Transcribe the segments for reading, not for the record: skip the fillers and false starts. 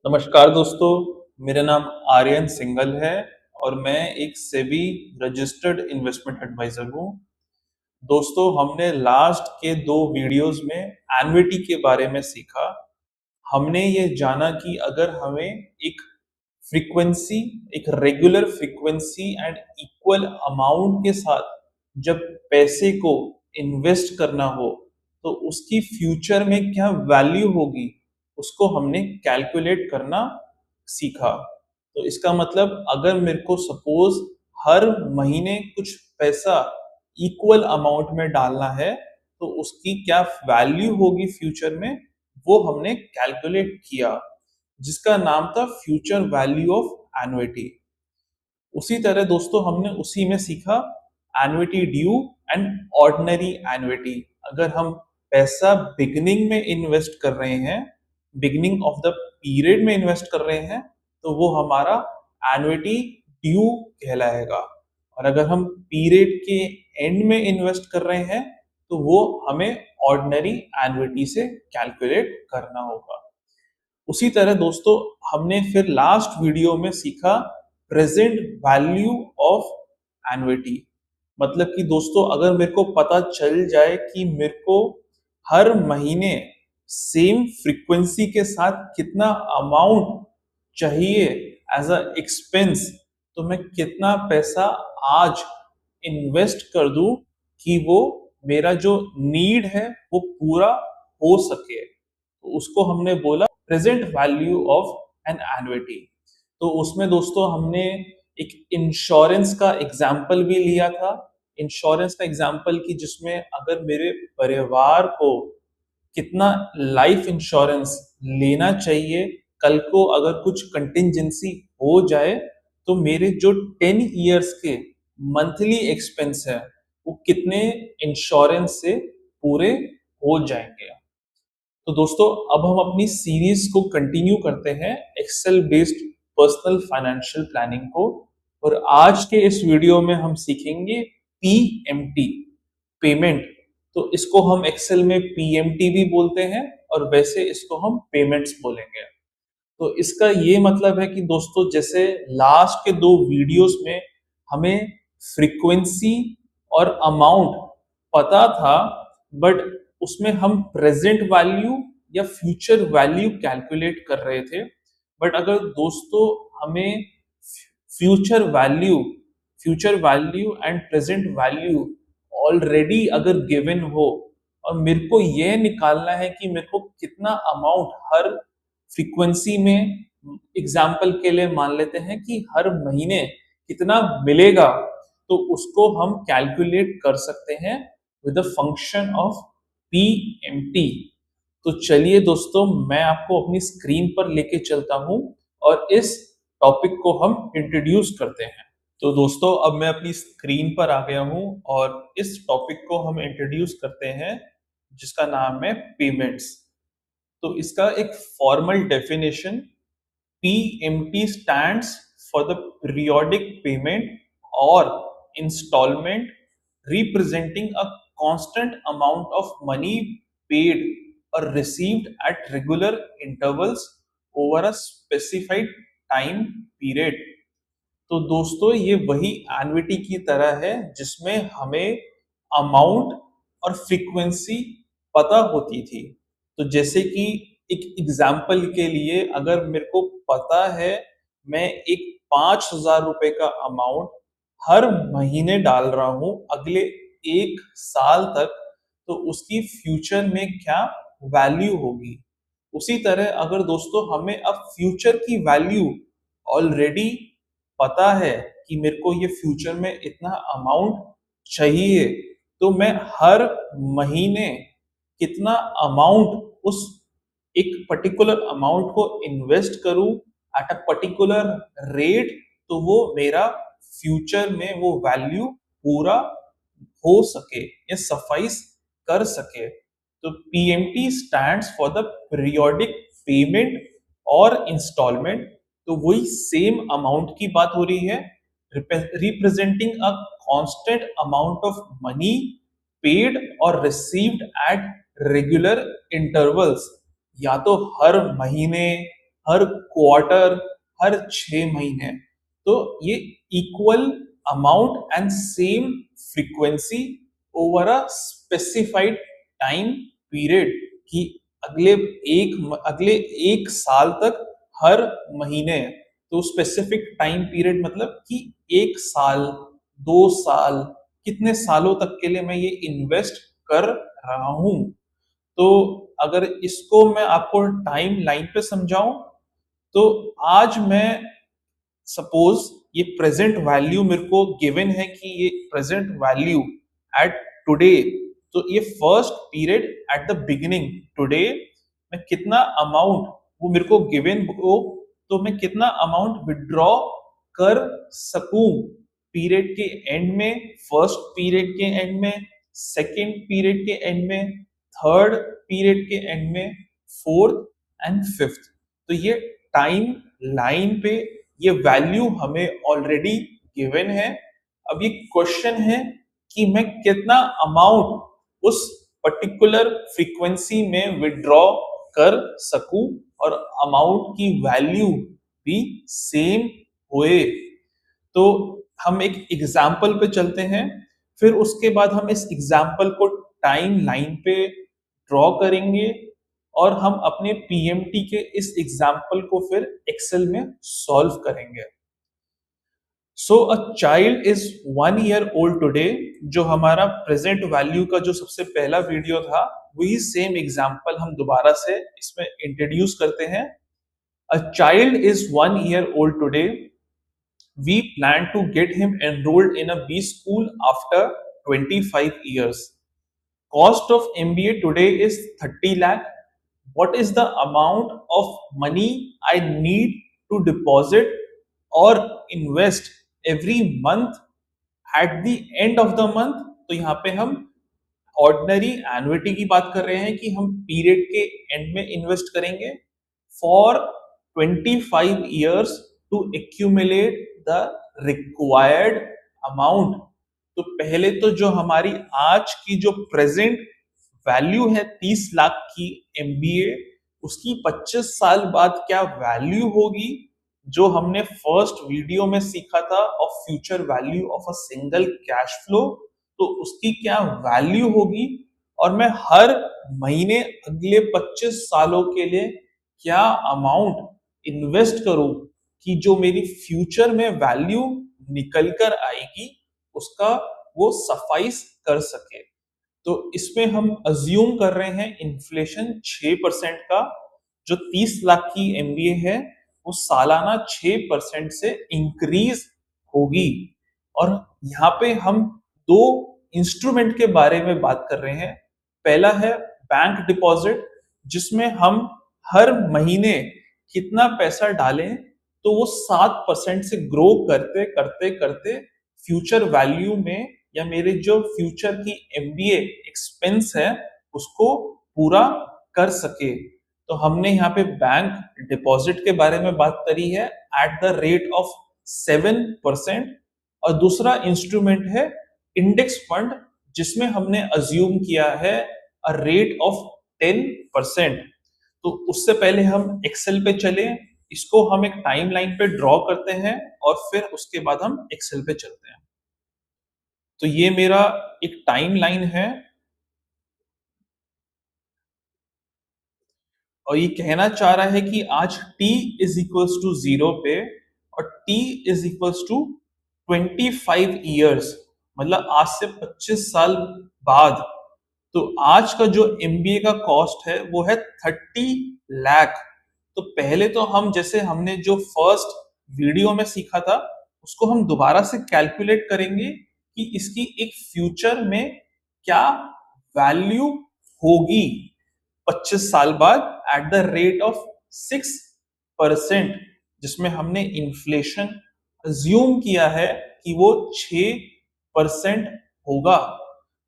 नमस्कार दोस्तों, मेरा नाम आर्यन सिंघल है और मैं एक सेबी रजिस्टर्ड इन्वेस्टमेंट एडवाइजर हूँ। दोस्तों, हमने लास्ट के 2 वीडियोस में एन्युइटी के बारे में सीखा। हमने ये जाना कि अगर हमें एक फ्रीक्वेंसी, एक regular frequency and equal amount के साथ जब पैसे को इन्वेस्ट करना हो, तो उसकी फ्यूचर में क्या वैल्यू होगी, उसको हमने कैलकुलेट करना सीखा। तो इसका मतलब अगर मेरे को सपोज हर महीने कुछ पैसा इक्वल अमाउंट में डालना है, तो उसकी क्या वैल्यू होगी फ्यूचर में, वो हमने कैलकुलेट किया, जिसका नाम था फ्यूचर वैल्यू ऑफ एन्युइटी। उसी तरह दोस्तों हमने उसी में सीखा annuity due and ordinary annuity. अगर हम पैसा बिगिनिंग में इन्वेस्ट कर रहे हैं, बिगिनिंग ऑफ द पीरियड में इन्वेस्ट कर रहे हैं, तो वो हमारा एन्युइटी ड्यू कहलाएगा। और अगर हम पीरियड के एंड में इन्वेस्ट कर रहे हैं, तो वो हमें ऑर्डिनरी एन्युइटी से कैलकुलेट करना होगा। उसी तरह दोस्तों हमने फिर लास्ट वीडियो में सीखा प्रेजेंट वैल्यू ऑफ एन्युइटी। मतलब कि दोस्तों अगर मेरे को पता चल जाए कि मेरे को हर महीने सेम फ्रीक्वेंसी के साथ कितना अमाउंट चाहिए एज अ एक्सपेंस, तो मैं कितना पैसा आज इन्वेस्ट कर दूं कि वो मेरा जो नीड है वो पूरा हो सके, तो उसको हमने बोला present value of an annuity. तो उसमें दोस्तों हमने एक इंश्योरेंस का एग्जाम्पल भी लिया था। इंश्योरेंस का एग्जाम्पल कि जिसमें अगर मेरे परिवार को कितना लाइफ इंश्योरेंस लेना चाहिए, कल को अगर कुछ कंटिंजेंसी हो जाए, तो मेरे जो 10 इयर्स के मंथली एक्सपेंस है वो कितने इंश्योरेंस से पूरे हो जाएंगे। तो दोस्तों अब हम अपनी सीरीज को कंटिन्यू करते हैं Excel based personal financial planning को। और आज के इस वीडियो में हम सीखेंगे पीएमटी, पेमेंट। तो इसको हम एक्सेल में पीएमटी भी बोलते हैं और वैसे इसको हम पेमेंट्स बोलेंगे। तो इसका ये मतलब है कि दोस्तों जैसे लास्ट के 2 वीडियोस में हमें फ्रीक्वेंसी और अमाउंट पता था, बट उसमें हम प्रेजेंट वैल्यू या फ्यूचर वैल्यू कैलकुलेट कर रहे थे। बट अगर दोस्तों हमें future value future value and present value already अगर गिवन हो, और मेरे को यह निकालना है कि मेरे को कितना अमाउंट हर फ्रीक्वेंसी में, एग्जाम्पल के लिए मान लेते हैं कि हर महीने कितना मिलेगा, तो उसको हम कैलकुलेट कर सकते हैं with the function of PMT. तो चलिए दोस्तों मैं आपको अपनी स्क्रीन पर लेके चलता हूं और इस टॉपिक को हम इंट्रोड्यूस करते हैं। तो दोस्तों अब मैं अपनी स्क्रीन पर आ गया हूं और इस टॉपिक को हम इंट्रोड्यूस करते हैं, जिसका नाम है पेमेंट्स। तो इसका एक formal definition, PMT stands for the periodic payment और instalment representing a constant amount of money paid or received at regular intervals over a specified time period। तो दोस्तों ये वही एन्युइटी की तरह है जिसमें हमें अमाउंट और फ्रीक्वेंसी पता होती थी। तो जैसे कि एक एग्जाम्पल के लिए अगर मेरे को पता है मैं एक 5,000 रुपए का अमाउंट हर महीने डाल रहा हूं अगले 1 साल तक, तो उसकी फ्यूचर में क्या वैल्यू होगी। उसी तरह अगर दोस्तों हमें अब फ्यूचर की वैल्यू ऑलरेडी पता है कि मेरे को ये फ्यूचर में इतना अमाउंट चाहिए, तो मैं हर महीने कितना अमाउंट उस एक पर्टिकुलर अमाउंट को इन्वेस्ट करूं एट अ पर्टिकुलर रेट, तो वो मेरा फ्यूचर में वो वैल्यू पूरा हो सके या सफाइस कर सके। तो PMT stands for the periodic payment और इंस्टॉलमेंट। तो वही सेम अमाउंट की बात हो रही है, representing a constant amount of money paid और रिसीव्ड एट रेगुलर इंटरवल्स। या तो हर महीने, हर क्वार्टर, हर 6 महीने। तो ये equal amount and same frequency over a specified time period कि अगले 1 साल तक हर महीने। तो स्पेसिफिक टाइम पीरियड मतलब कि 1 साल, 2 साल, कितने सालों तक के लिए मैं ये इन्वेस्ट कर रहा हूं। तो अगर इसको मैं आपको टाइम लाइन पे समझाऊं, तो आज मैं सपोज ये प्रेजेंट वैल्यू मेरे को गिवन है कि ये प्रेजेंट वैल्यू एट टुडे, तो ये first period at the beginning today मैं कितना अमाउंट, वो मेरे को गिवन हो, तो मैं कितना अमाउंट विड्रॉ कर सकूं पीरियड के एंड में, फर्स्ट पीरियड के एंड में, सेकेंड पीरियड के एंड में, थर्ड पीरियड के एंड में, फोर्थ एंड फिफ्थ। तो ये टाइम लाइन पे ये वैल्यू हमें ऑलरेडी गिवन है। अब ये क्वेश्चन है कि मैं कितना अमाउंट उस पर्टिकुलर फ्रीक्वेंसी में विड्रॉ कर सकूं और अमाउंट की वैल्यू भी सेम होए। तो हम एक एग्जाम्पल पे चलते हैं, फिर उसके बाद हम इस एग्जाम्पल को टाइम लाइन पे ड्रॉ करेंगे और हम अपने पीएमटी के इस एग्जाम्पल को फिर एक्सेल में सॉल्व करेंगे। So a child is 1 year old today, जो हमारा प्रेजेंट वैल्यू का जो सबसे पहला वीडियो था, वही सेम एग्जाम्पल हम दोबारा से इसमें इंट्रोड्यूस करते हैं। अ child is 1 year old today, we plan to get him enrolled in a B school after 25 years. Cost of MBA today is 30 lakh. What is the amount of money I need to deposit or invest every month at the end of the month? तो यहाँ पे हम ordinary annuity की बात कर रहे हैं कि हम पीरियड के एंड में इन्वेस्ट करेंगे for 25 years to accumulate the required amount. तो पहले तो जो हमारी आज की जो प्रेजेंट वैल्यू है 30 लाख की एमबीए, उसकी 25 साल बाद क्या वैल्यू होगी, जो हमने फर्स्ट वीडियो में सीखा था of future value of a single cash flow, तो उसकी क्या वैल्यू होगी, और मैं हर महीने अगले 25 सालों के लिए क्या अमाउंट इन्वेस्ट करूं कि जो मेरी फ्यूचर में वैल्यू निकल कर आएगी उसका वो सफाइस कर सके। तो इसमें हम अज्यूम कर रहे हैं इन्फ्लेशन 6% का, जो 30 लाख की एमबीए है वो सालाना 6% से इंक्रीज होगी। और यहाँ पे हम दो इंस्ट्रूमेंट के बारे में बात कर रहे हैं। पहला है बैंक डिपॉजिट, जिसमें हम हर महीने कितना पैसा डालें तो वो 7% से ग्रो करते करते करते फ्यूचर वैल्यू में या मेरे जो फ्यूचर की एमबीए एक्सपेंस है उसको पूरा कर सके। तो हमने यहाँ पे बैंक डिपॉजिट के बारे में बात करी है एट द रेट ऑफ 7%, और दूसरा इंस्ट्रूमेंट है इंडेक्स फंड, जिसमें हमने अज्यूम किया है अ रेट ऑफ 10%। तो उससे पहले हम एक्सेल पे चले, इसको हम एक टाइम लाइन पे ड्रॉ करते हैं और फिर उसके बाद हम एक्सेल पे चलते हैं। तो ये मेरा एक टाइम लाइन है और ये कहना चाह रहा है कि आज t इज इक्वल्स टू 0 पे और t is equals to 25 years, मतलब आज से 25 साल बाद। तो आज का जो एमबीए का कॉस्ट है वो है 30 लाख। तो पहले तो हम, जैसे हमने जो फर्स्ट वीडियो में सीखा था, उसको हम दोबारा से कैलकुलेट करेंगे कि इसकी एक फ्यूचर में क्या वैल्यू होगी 25 साल बाद एट द रेट ऑफ 6%, जिसमें हमने इन्फ्लेशन अज्यूम किया है कि वो 6% होगा।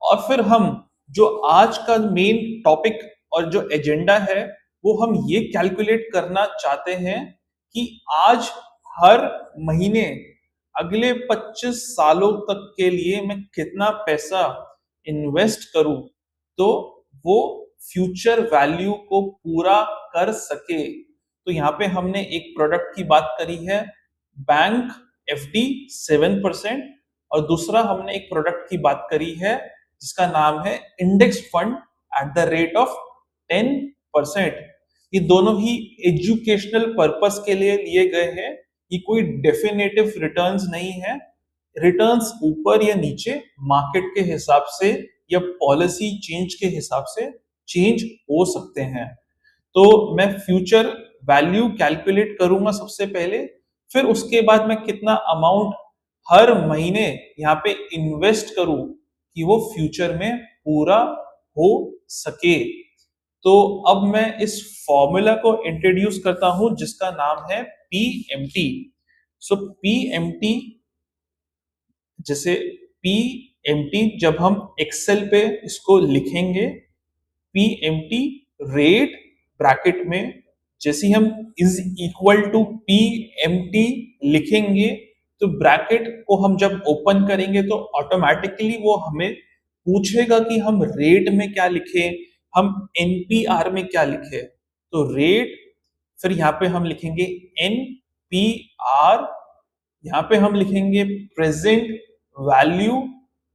और फिर हम जो आज का मेन टॉपिक और जो एजेंडा है वो हम ये कैलकुलेट करना चाहते हैं कि आज हर महीने अगले 25 सालों तक के लिए मैं कितना पैसा इन्वेस्ट करूं तो वो फ्यूचर वैल्यू को पूरा कर सके। तो यहाँ पे हमने एक प्रोडक्ट की बात करी है बैंक एफडी 7%, और दूसरा हमने एक प्रोडक्ट की बात करी है जिसका नाम है index fund eight the rate of 10%। ये दोनों ही एजुकेशनल पर्पस के लिए लिए गए हैं, ये कोई डेफिनेटिव रिटर्न्स नहीं है। रिटर्न्स ऊपर या नीचे मार्केट के हिसाब से या पॉलिसी चेंज के हिसाब से चेंज हो सकते हैं। तो मैं फ्यूचर वैल्यू कैलकुलेट करूंगा सबसे पहले, फिर उसके बाद मैं कितना अमाउंट हर महीने यहाँ पे इन्वेस्ट करूं कि वो फ्यूचर में पूरा हो सके। तो अब मैं इस फॉर्मूला को इंट्रोड्यूस करता हूं जिसका नाम है पीएमटी। सो पीएमटी, जैसे पीएमटी जब हम एक्सेल पे इसको लिखेंगे, पीएमटी रेट ब्रैकेट में जैसे हम इज इक्वल टू पीएमटी लिखेंगे, तो ब्रैकेट को हम जब ओपन करेंगे तो ऑटोमेटिकली वो हमें पूछेगा कि हम रेट में क्या लिखे, हम एनपीआर में क्या लिखे। तो रेट, फिर यहाँ पे हम लिखेंगे एनपीआर, यहाँ पे हम लिखेंगे प्रेजेंट वैल्यू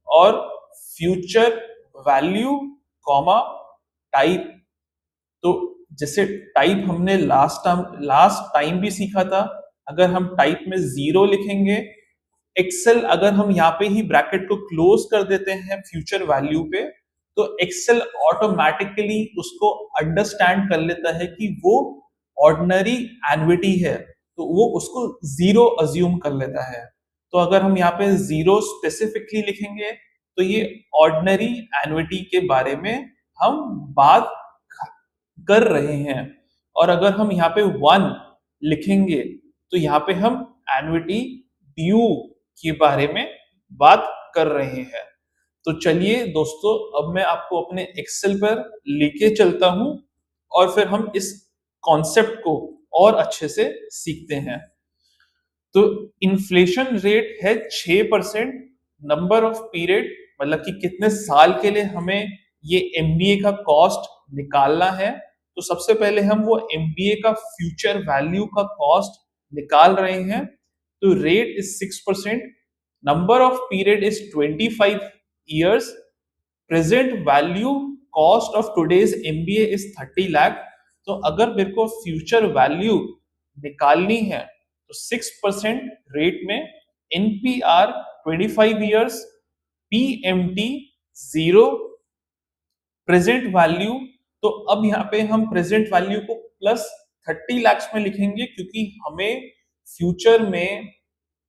और फ्यूचर वैल्यू कॉमा टाइप। तो जैसे टाइप हमने लास्ट टाइम भी सीखा था, अगर हम टाइप में 0 लिखेंगे, एक्सेल अगर हम यहाँ पे ही ब्रैकेट को क्लोज कर देते हैं फ्यूचर वैल्यू पे, तो एक्सेल ऑटोमेटिकली उसको अंडरस्टैंड कर लेता है कि वो ऑर्डिनरी एन्युटी है, तो वो उसको 0 अज्यूम कर लेता है। तो अगर हम यहाँ पे 0 स्पेसिफिकली लिखेंगे तो ये ऑर्डिनरी एन्युटी के बारे में हम बात कर रहे हैं, और अगर हम यहाँ पे 1 लिखेंगे तो यहाँ पे हम एन्युटी ड्यू के बारे में बात कर रहे हैं। तो चलिए दोस्तों, अब मैं आपको अपने एक्सेल पर लेके चलता हूं और फिर हम इस कॉन्सेप्ट को और अच्छे से सीखते हैं। तो इन्फ्लेशन रेट है 6%, नंबर ऑफ पीरियड मतलब कि कितने साल के लिए हमें ये एमबीए का कॉस्ट निकालना है। तो सबसे पहले हम वो एमबीए का फ्यूचर वैल्यू का कॉस्ट निकाल रहे हैं। तो rate is 6%, number of period is 25 years, present value cost of today's MBA is 30 lakh. तो अगर मेरे को फ्यूचर वैल्यू निकालनी है तो 6% रेट में NPR 25 years, PMT 0, present value. तो अब यहाँ पे हम प्रेजेंट वैल्यू को प्लस 30 lakhs में लिखेंगे, क्योंकि हमें फ्यूचर में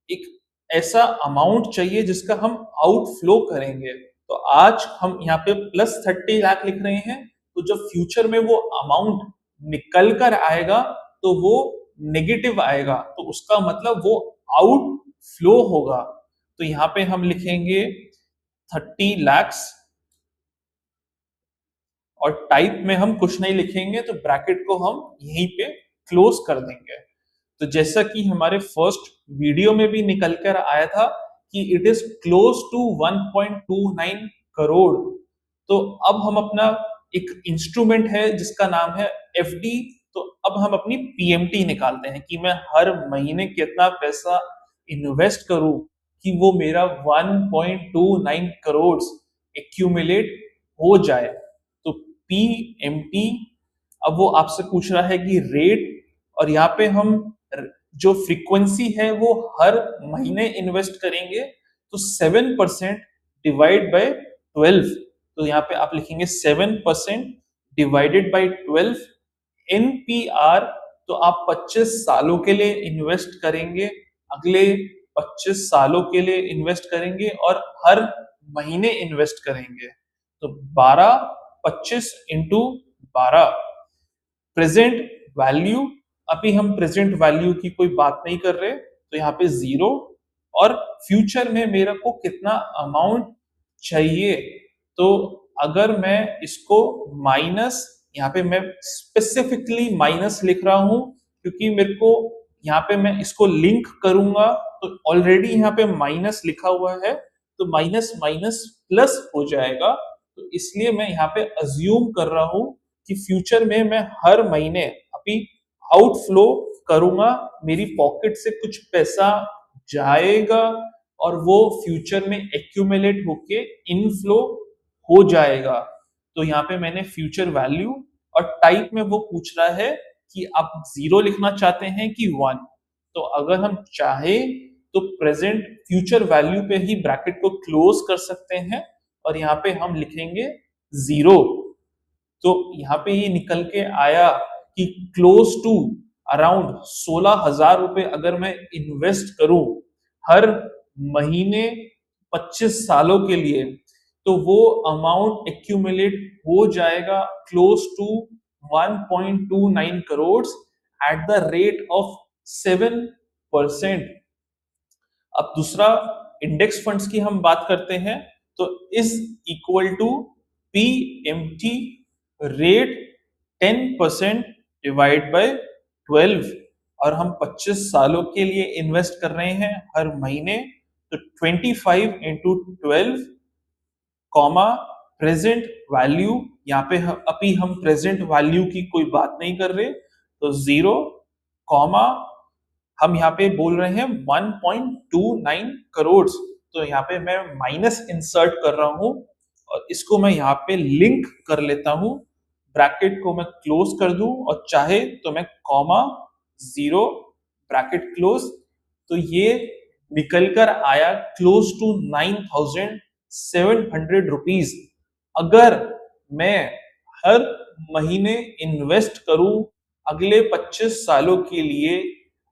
एक ऐसा अमाउंट चाहिए जिसका हम आउटफ्लो करेंगे। तो आज हम यहाँ पे प्लस 30 लाख लिख रहे हैं, तो जब फ्यूचर में वो अमाउंट निकल कर आएगा तो वो नेगेटिव आएगा, तो उसका मतलब वो आउटफ्लो होगा। तो यहाँ पे हम लिखेंगे 30 lakhs, और टाइप में हम कुछ नहीं लिखेंगे, तो ब्रैकेट को हम यहीं पे क्लोज कर देंगे। तो जैसा कि हमारे फर्स्ट वीडियो में भी निकल कर आया था कि it is close to 1.29 crore. तो अब हम अपना एक इंस्ट्रूमेंट है जिसका नाम है एफडी, तो अब हम अपनी पीएमटी निकालते हैं कि मैं हर महीने कितना पैसा इन्वेस्ट करूं कि वो मेरा 1.29 करोड़ एक्यूमुलेट हो जाए। तो पीएमटी, अब वो आपसे पूछ रहा है कि रेट, और यहाँ पे हम जो फ्रीक्वेंसी है वो हर महीने इन्वेस्ट करेंगे, तो 7% डिवाइड बाय 12। तो यहाँ पे आप लिखेंगे 7% डिवाइडेड बाय 12 एनपीआर। तो आप 25 सालों के लिए इन्वेस्ट करेंगे, अगले 25 सालों के लिए इन्वेस्ट करेंगे और हर महीने इन्वेस्ट करेंगे। तो 12 25 इंटू 12 प्रेजेंट वैल्यू। अभी हम प्रेजेंट वैल्यू की कोई बात नहीं कर रहे, तो यहाँ पे 0, और फ्यूचर में मेरे को कितना अमाउंट चाहिए। तो अगर मैं इसको माइनस, यहाँ पे मैं स्पेसिफिकली माइनस लिख रहा हूं क्योंकि मेरे को यहाँ पे मैं इसको लिंक करूंगा, तो ऑलरेडी यहाँ पे माइनस लिखा हुआ है, तो माइनस माइनस प्लस हो जाएगा। तो इसलिए मैं यहाँ पे अज्यूम कर रहा हूं कि फ्यूचर में मैं हर महीने, अभी आउटफ्लो करूंगा, मेरी पॉकेट से कुछ पैसा जाएगा और वो फ्यूचर में एक्यूमुलेट होके इनफ्लो हो जाएगा। तो यहाँ पे मैंने फ्यूचर वैल्यू और टाइप में वो पूछ रहा है कि आप जीरो लिखना चाहते हैं कि वन। तो अगर हम चाहे तो प्रेजेंट फ्यूचर वैल्यू पे ही ब्रैकेट को क्लोज कर सकते हैं और यहाँ पे हम लिखेंगे जीरो। तो यहाँ पे ये निकल के आया कि क्लोज टू अराउंड 16,000 रुपए अगर मैं इन्वेस्ट करूं हर महीने 25 सालों के लिए, तो वो अमाउंट एक्यूमुलेट हो जाएगा close to 1.29 crore at the rate of 7%। अब दूसरा इंडेक्स फंड्स की हम बात करते हैं, तो is equal to PMT rate 10% divide by 12, और हम 25 सालों के लिए इन्वेस्ट कर रहे हैं हर महीने, तो 25 इंटू 12 कॉमा प्रेजेंट वैल्यू, यहाँ पे अभी हम प्रेजेंट वैल्यू की कोई बात नहीं कर रहे, तो जीरो कॉमा हम यहाँ पे बोल रहे हैं 1.29 करोड़, तो यहाँ पे मैं माइनस इंसर्ट कर रहा हूं और इसको मैं यहाँ पे लिंक कर लेता हूं, ब्रैकेट को मैं क्लोज कर दूं और चाहे तो मैं कॉमा जीरो ब्रैकेट क्लोज, तो ये निकल कर आया क्लोज टू 9,700 रुपीज। अगर मैं हर महीने इन्वेस्ट करूं अगले 25 सालों के लिए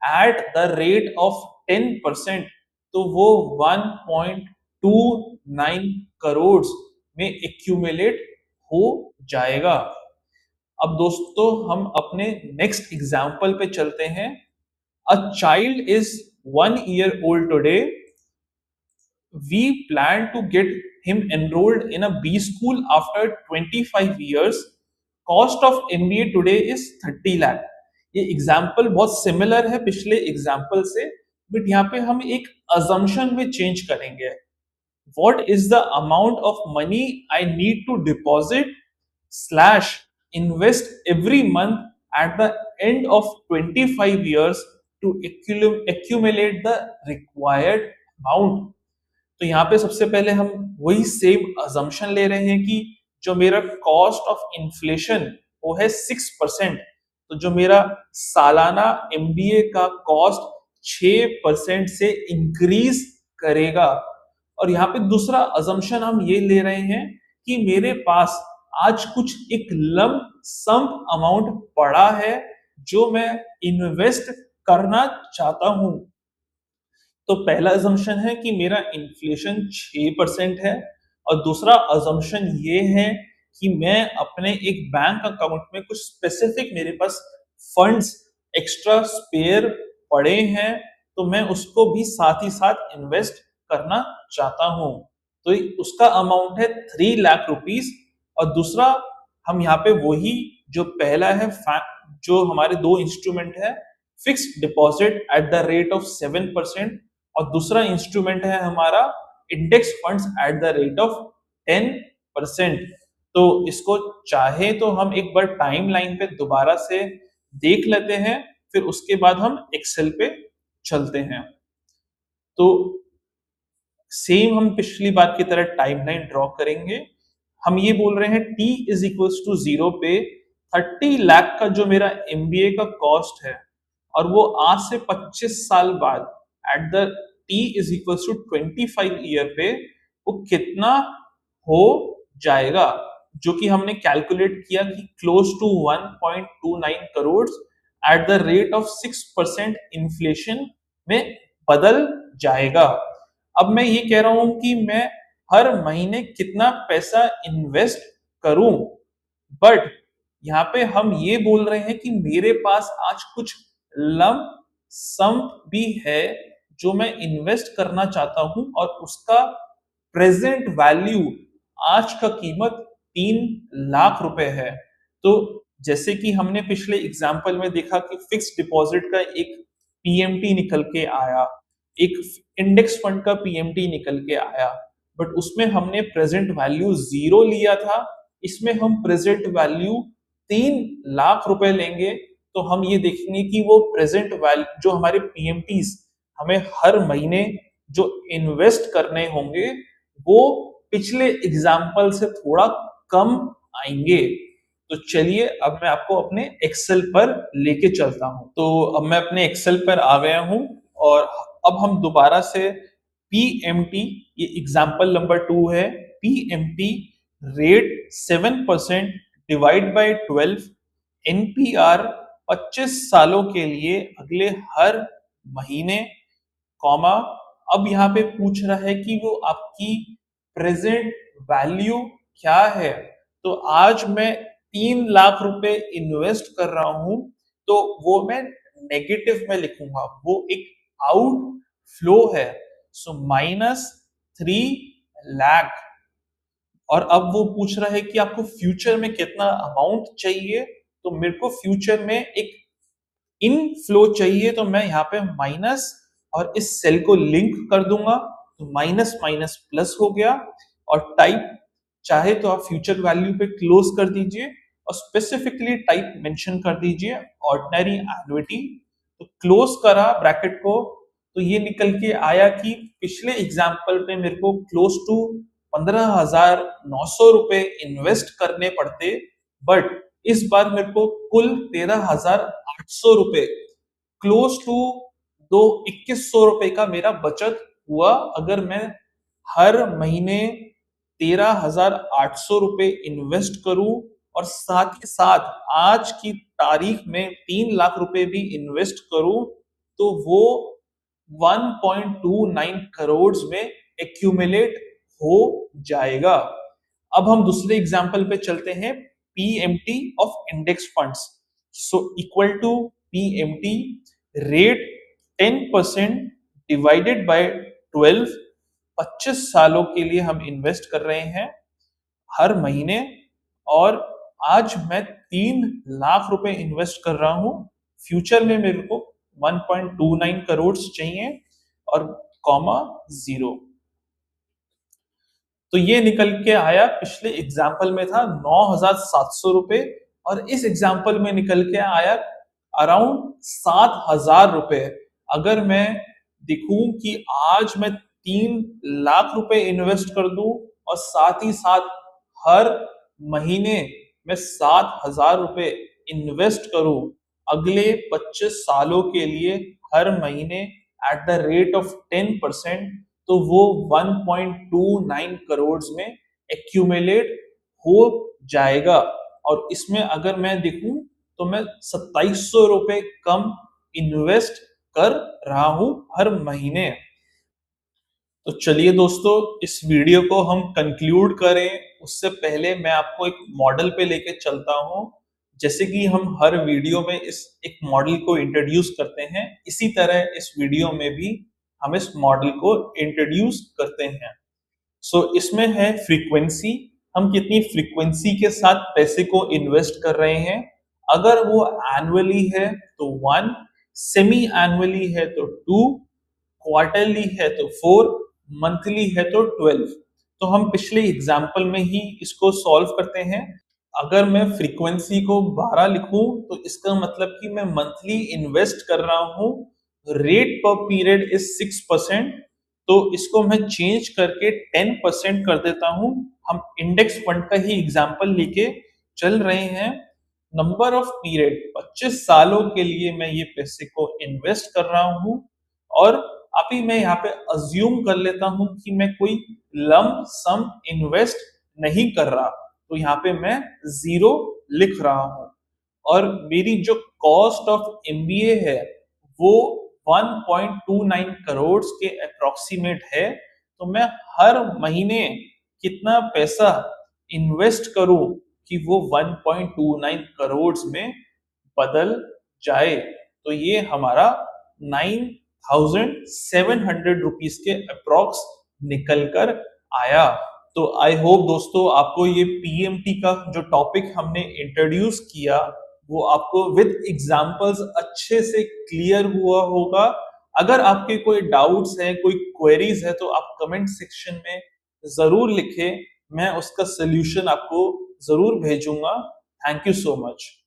एट द रेट ऑफ 10%, तो वो 1.29 करोड़ में एक्यूमुलेट हो जाएगा। अब दोस्तों हम अपने नेक्स्ट एग्जाम्पल पे चलते हैं। अ child is 1 year old today. We plan to get him enrolled in a B school after 25 years. Cost of MBA today is 30 lakh. ये एग्जाम्पल बहुत सिमिलर है पिछले एग्जाम्पल से, बट यहाँ पे हम एक अजम्पशन में चेंज करेंगे। What is the amount of money I need to deposit slash invest every month at the end of 25 years to accumulate the required amount? तो यहाँ पे सबसे पहले हम वही सेम अजम्पशन ले रहे हैं कि जो मेरा कॉस्ट ऑफ इन्फ्लेशन वो है 6%, तो जो मेरा सालाना एमबीए का कॉस्ट 6% से इंक्रीज करेगा। और यहाँ पे दूसरा अजम्पशन हम ये ले रहे हैं कि मेरे पास आज कुछ एक लम सम अमाउंट पड़ा है जो मैं इन्वेस्ट करना चाहता हूं। तो पहला अजम्पशन है कि मेरा इन्फ्लेशन 6% है, और दूसरा अजम्पशन ये है कि मैं अपने एक बैंक अकाउंट में कुछ स्पेसिफिक मेरे पास फंड्स एक्स्ट्रा स्पेयर पड़े हैं, तो मैं उसको भी साथ ही साथ इन्वेस्ट करना चाहता हूं। तो उसका अमाउंट है 3 लाख रुपीस। और दूसरा हम यहाँ पे वही जो पहला है जो हमारे दो इंस्ट्रूमेंट है, fixed deposit eight the rate of 7%, और दूसरा इंस्ट्रूमेंट है हमारा index funds eight the rate of 10%। तो इसको चाहे तो हम एक बार टाइम लाइन पे दोबारा से देख लेते हैं, फिर उसके बाद हम एक्सेल पे चलते हैं। तो सेम हम पिछली बार की तरह टाइमलाइन ड्रॉ करेंगे। हम ये बोल रहे हैं t इज इक्वल्स टू 0 पे 30 लाख का जो मेरा एमबीए का कॉस्ट है, और वो आज से 25 साल बाद at the t is equals to 25 year पे वो कितना हो जाएगा, जो कि हमने कैलकुलेट किया कि close to 1.29 crore at the rate of 6% inflation में बदल जाएगा। अब मैं ये कह रहा हूं कि मैं हर महीने कितना पैसा इन्वेस्ट करूं, बट यहाँ पे हम ये बोल रहे हैं कि मेरे पास आज कुछ लम सम भी है जो मैं इन्वेस्ट करना चाहता हूं, और उसका प्रेजेंट वैल्यू आज का कीमत 3 लाख रुपए है। तो जैसे कि हमने पिछले एग्जाम्पल में देखा कि फिक्स डिपॉजिट का एक पीएमटी निकल के आया, एक इंडेक्स फंड का पीएमटी निकल के आया, बट उसमें हमने प्रेजेंट वैल्यू 0 लिया था, इसमें हम प्रेजेंट वैल्यू 3 लाख रुपए लेंगे, तो हम ये देखेंगे कि वो प्रेजेंट वैल्यू जो हमारे पीएमटीज हमें हर महीने जो इन्वेस्ट करने होंगे वो पिछले एग्जाम्पल से थोड़ा कम आएंगे। तो चलिए अब मैं आपको अपने एक्सेल पर लेके चलता हूं। तो अब मैं अपने एक्सेल पर आ गया हूं और अब हम दोबारा से पीएमटी, ये एग्जाम्पल नंबर 2 है, PMT rate 7% divide by 12, NPR 25 सालों के लिए अगले हर महीने, कॉमा, अब यहाँ पे पूछ रहा है कि वो आपकी प्रेजेंट वैल्यू क्या है। तो आज मैं 3 लाख रुपए इन्वेस्ट कर रहा हूं, तो वो मैं नेगेटिव में लिखूंगा, वो एक आउट फ्लो है। सो -3 लाख। और अब वो पूछ रहा है कि आपको फ्यूचर में कितना अमाउंट चाहिए, तो मेरे को फ्यूचर में एक इन फ्लो चाहिए, तो मैं यहाँ पे माइनस और इस सेल को लिंक कर दूंगा, तो माइनस माइनस प्लस हो गया। और टाइप चाहे तो आप फ्यूचर वैल्यू पे क्लोज कर दीजिए और स्पेसिफिकली टाइप मेंशन कर दीजिए ऑर्डिनरी एन्युटी। तो क्लोज करा ब्रैकेट को, तो ये निकल के आया कि पिछले एग्जाम्पल पे मेरे को क्लोज टू 15,900 रुपए इन्वेस्ट करने पड़ते, बट इस बार मेरे को कुल 13,800 रुपए, क्लोज टू दो 2100 रुपए का मेरा बचत हुआ, अगर मैं हर महीने 13,800 रुपए इन्वेस्ट करूं और साथ ही साथ आज की तारीख में 3 लाख रुपए भी इन्वेस्ट करूं, तो वो 1.29 करोड़ में एक्यूमुलेट हो जाएगा। अब हम दूसरे एग्जाम्पल पे चलते हैं, PMT of index funds. So equal to PMT rate 10% divided by 12, 25 सालों के लिए हम इन्वेस्ट कर रहे हैं हर महीने, और आज मैं 3 लाख रुपए इन्वेस्ट कर रहा हूं, फ्यूचर में मेरे को 1.29 करोड़ चाहिए, और कॉमा 0। तो ये निकल के आया, पिछले एग्जाम्पल में था 9,700 रुपए और इस एग्जाम्पल में निकल के आया अराउंड 7,000 रुपए। अगर मैं दिखूं कि आज मैं 3 लाख रुपए इन्वेस्ट कर दूं और साथ ही साथ हर महीने मैं 7,000 रुपए इन्वेस्ट करूं अगले 25 सालों के लिए हर महीने एट द रेट ऑफ 10%, तो वो 1.29 करोड़ में एक्यूमुलेट हो जाएगा। और इसमें अगर मैं देखूं तो मैं 2700 रुपए कम इन्वेस्ट कर रहा हूं हर महीने। तो चलिए दोस्तों, इस वीडियो को हम कंक्लूड करें उससे पहले मैं आपको एक मॉडल पे लेके चलता हूं। जैसे कि हम हर वीडियो में इस एक मॉडल को इंट्रोड्यूस करते हैं, इसी तरह इस वीडियो में भी हम इस मॉडल को इंट्रोड्यूस करते हैं। सो इसमें है फ्रीक्वेंसी, हम कितनी फ्रीक्वेंसी के साथ पैसे को इन्वेस्ट कर रहे हैं। अगर वो एनुअली है तो 1, सेमी एनुअली है तो 2, क्वार्टरली है तो 4, मंथली है तो 12। तो हम पिछले एग्जाम्पल में ही इसको सॉल्व करते हैं। अगर मैं फ्रीक्वेंसी को 12 लिखूं तो इसका मतलब कि मैं मंथली इन्वेस्ट कर रहा हूं, रेट पर पीरियड इज 6%, तो इसको मैं चेंज करके 10% कर देता हूं। हम इंडेक्स फंड का ही एग्जाम्पल लेके चल रहे हैं। नंबर ऑफ पीरियड 25 सालों के लिए मैं ये पैसे को इन्वेस्ट कर रहा हूं, और अभी मैं यहाँ पे अज्यूम कर लेता हूं कि मैं कोई लंप सम इन्वेस्ट नहीं कर रहा, तो यहाँ पे मैं 0 लिख रहा हूं। और मेरी जो कॉस्ट ऑफ एमबीए है वो 1.29 करोड़ के अप्रोक्सीमेट है, तो मैं हर महीने कितना पैसा इन्वेस्ट करूं कि वो 1.29 करोड़ में बदल जाए। तो ये हमारा 9,700 रुपीज के अप्रोक्स निकल कर आया। तो आई होप दोस्तों आपको ये पीएमटी का जो टॉपिक हमने इंट्रोड्यूस किया वो आपको विद एग्जांपल्स अच्छे से क्लियर हुआ होगा। अगर आपके कोई डाउट्स है, कोई क्वेरीज है, तो आप कमेंट सेक्शन में जरूर लिखें, मैं उसका सोल्यूशन आपको जरूर भेजूंगा। Thank you so much.